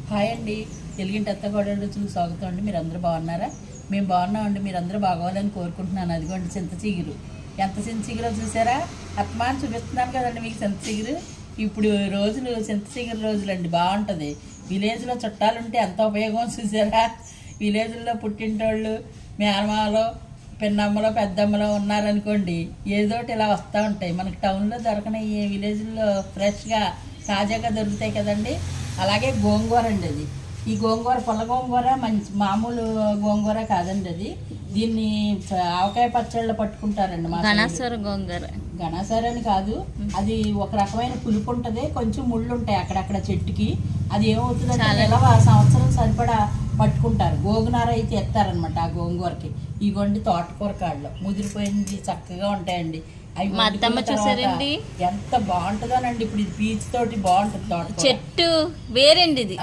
Hi అండి, తెలుగింటి అత్తగోడల రుచులకు స్వాగతం అండి. మీరు అందరూ బాగున్నారా? మేము బాగున్నామండి. మీరు అందరూ బాగోవాలని కోరుకుంటున్నాను. అదిగోండి చింత చిగురు, ఎంత చింత చిగురో చూసారా? అత్తమాని చూపిస్తున్నాను కదండి మీకు చింత చిగురు. ఇప్పుడు రోజులు చింత చిగురు రోజులండి, బాగుంటుంది. విలేజ్లో చుట్టాలుంటే ఎంత ఉపయోగం చూసారా? విలేజ్లో పుట్టింటోళ్ళు మేనమాలో పిన్నమ్మలో పెద్దమ్మలో ఉన్నారనుకోండి, ఏదోటి ఇలా వస్తూ ఉంటాయి. మనకి టౌన్లో దొరకని విలేజ్లో ఫ్రెష్గా తాజాగా దొరుకుతాయి కదండి. అలాగే గోంగూర అండి, అది ఈ గోంగూర పుల్ల గోంగూర మంచి మామూలు గోంగూర కాదండి. అది దీన్ని ఆవకాయ పచ్చళ్ళు పట్టుకుంటారండి. మా గణాసర అని కాదు, అది ఒక రకమైన పులుపు ఉంటుంది, కొంచెం ముళ్ళు ఉంటాయి అక్కడక్కడ చెట్టుకి. అది ఏమవుతుందంటే నెల సంవత్సరం సరిపడా పట్టుకుంటారు. గోగునార అయితే ఎత్తారనమాట ఆ గోంగూరకి. ఈ గొండి తోటకూర కాళ్ళు ముదిరిపోయింది చక్కగా ఉంటాయండి. అవి చూసారండి ఎంత బాగుంటుందోనండి. ఇప్పుడు ఇది పీచు తోటి బాగుంటుంది. తోట చెట్టు వేరండి ఇది.